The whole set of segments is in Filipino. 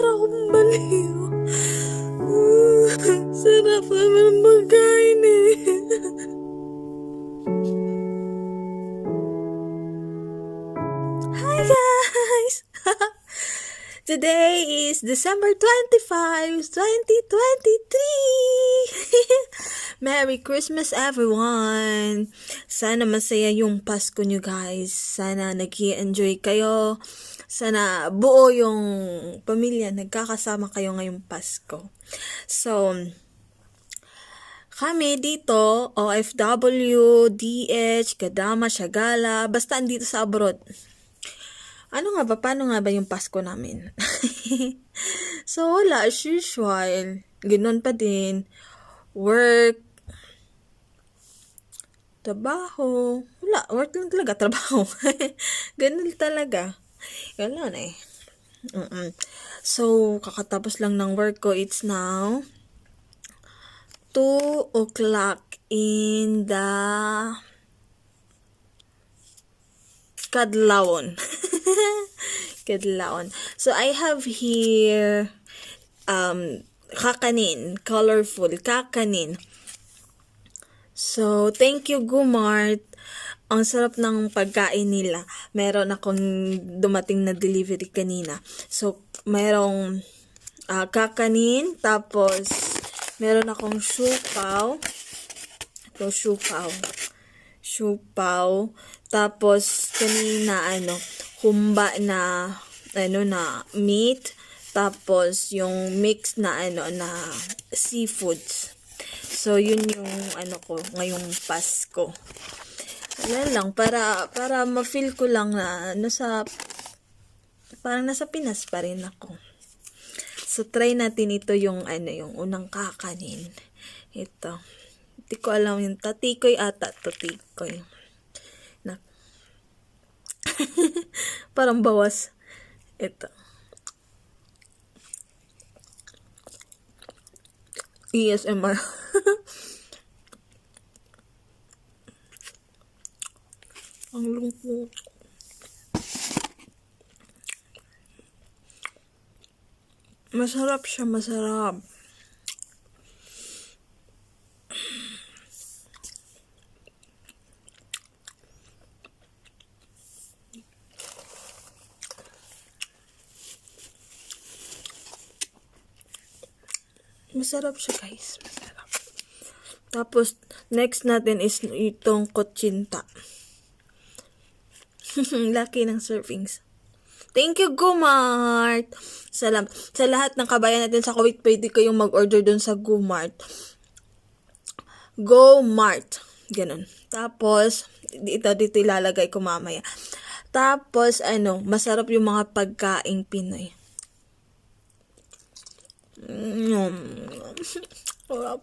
Para akong baliw. Sarap naman ang pagkain eh. Hi guys! Today is December 25, 2023! Merry Christmas everyone! Sana masaya yung Pasko nyo guys. Sana nag-i-enjoy kayo. Sana buo yung pamilya. Nagkakasama kayo ngayong Pasko. So, kami dito, OFW, DH, Kadama, Shagala, basta andito sa abroad. Ano nga ba? Paano nga ba yung Pasko namin? So, wala. As usual. Ganun pa din. Work. Trabaho. Wala. Work lang talaga. Trabaho. Ganun talaga. Yun lang eh. So, kakatapos lang ng work ko. It's now 2 o'clock in the Kadlawon. Kadlawon. So, I have here kakanin. Colorful. Kakanin. So, thank you, Gumart. Ang sarap ng pagkain nila. Meron akong dumating na delivery kanina. So, merong kakanin. Tapos, meron akong siupaw. Ito, siupaw. Tapos, kanina, humba na, na meat. Tapos, yung mix na, na seafoods. So, yun yung, ko, ngayong Pasko. Wala lang, para ma-feel ko lang na, parang nasa Pinas pa rin ako. So, try natin ito yung, yung unang kakanin. Ito. Hindi ko alam yung tatikoy ata. Tatikoy. Parang bawas. Ito. ASMR. Ang lungkot. Masarap siya, masarap. Masarap siya guys, masarap. Tapos, next natin is itong kutsinta. Laki ng servings. Thank you, Gumart! Salamat. Sa lahat ng kabayan natin sa Kuwait, pwede kayong mag-order dun sa Gumart. Gomart. Ganun. Tapos, dito ilalagay ko mamaya. Tapos, masarap yung mga pagkaing Pinoy. Sarap.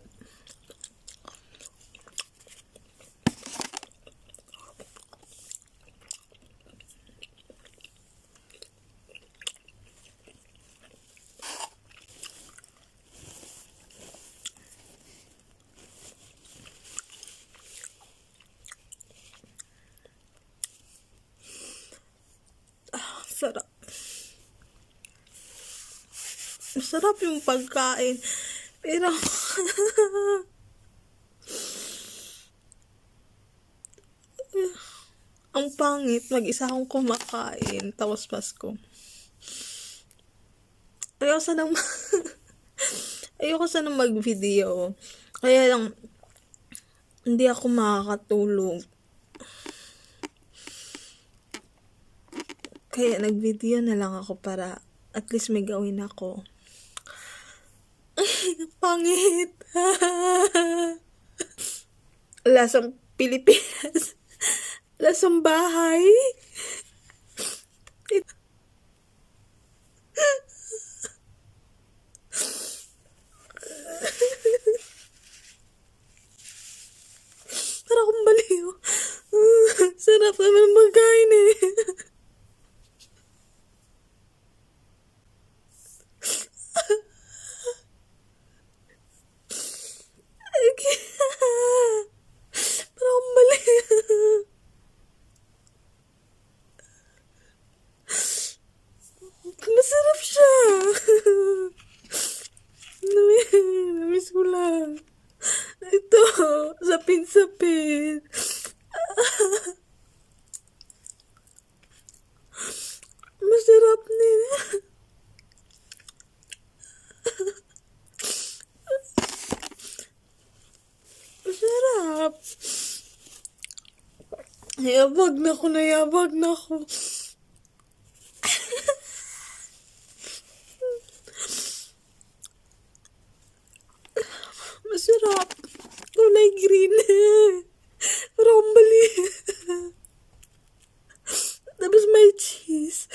Sarap. Masarap yung pagkain. Pero, ang pangit. Mag-isa akong kumakain. Tapos Pasko. Ayoko sanang mag-video. Kaya lang, hindi ako makakatulog. Kaya nag-video na lang ako para at least may gawin ako. Pangit. Lasang Pilipinas. Lasang bahay. Para akong baliw. Sarap naman ang pagkain eh. Para akong baliw. sapin-sapin. Masarap nila. Masarap. Nayabag na ko. Masarap. Kulay green. Parang bali. Tapos may cheese.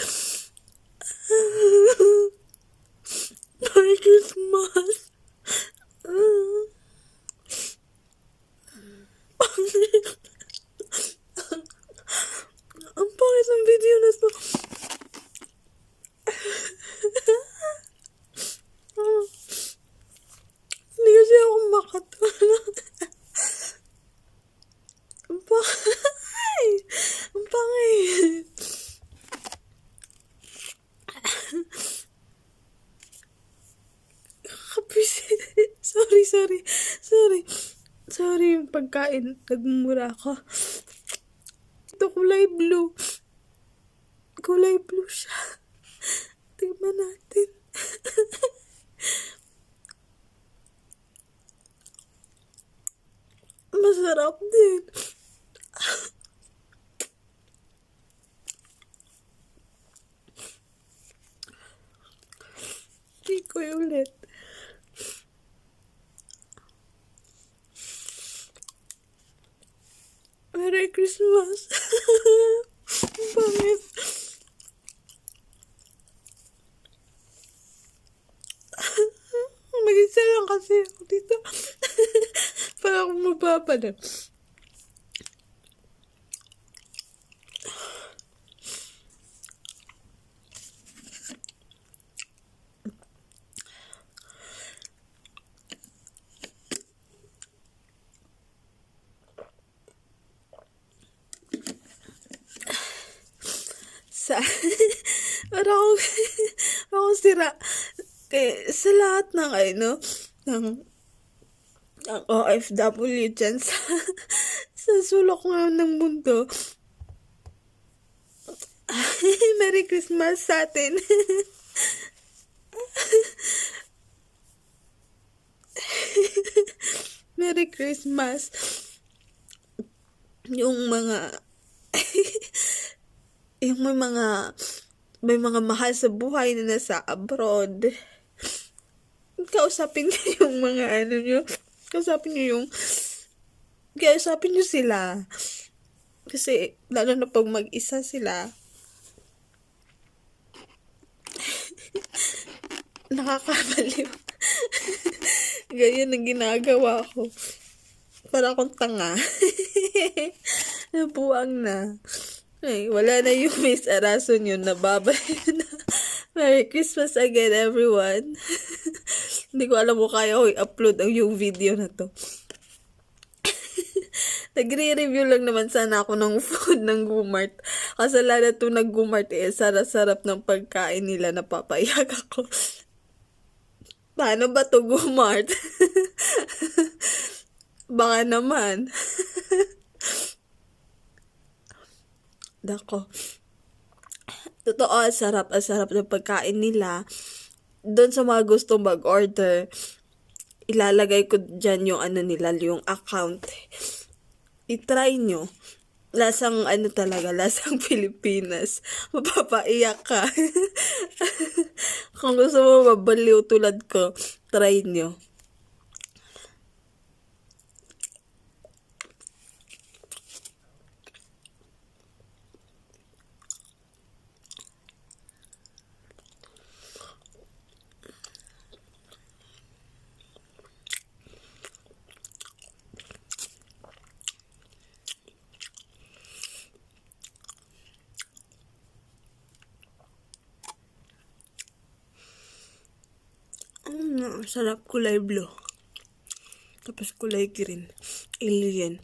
Merry Christmas. Ang pangit ng video na to. Hindi kasi ako makatulog. Ang pangit. Ang pangit. Sorry yung pagkain. Nagmumura ako. Ito kulay blue. Kulay blue siya. Tingnan natin. Masarap din. Tikoy ulit. Merry Christmas. Ang pangit. Mag-isa lang kasi ako dito. Para akong mababala. Sa parang akong sira sa lahat ng ng OFW dyan sa sulok ngayon ng mundo. Merry Christmas sa atin. Merry Christmas. Yung mga yung may mga mahal sa buhay na nasa abroad. Kausapin niyo yung mga nyo. Kausapin niyo sila. Kasi lalo na pag mag-isa sila. Nakakabaliw. Ganyan ang ginagawa ko. Para akong tanga. Nabuang na. Ay, wala na yung Miss Arason yun. Nababay na. Merry Christmas again, everyone. Hindi ko alam mo kaya ko i-upload yung video na to. Nagre-review lang naman sana ako ng food ng Gumart. Kasalanan to ng Gumart sarap-sarap ng pagkain nila, napapaiyak ako. Paano ba to Gumart? Baka naman. Dako. Totoo, ang sarap ng pagkain nila. Doon sa mga gustong mag-order, ilalagay ko dyan yung nila, yung account. I-try nyo. Lasang lasang Pilipinas. Mapapaiyak ka. Kung gusto mo mabaliw tulad ko, try nyo. Sarap, kulay blue. Tapos kulay green. Alien.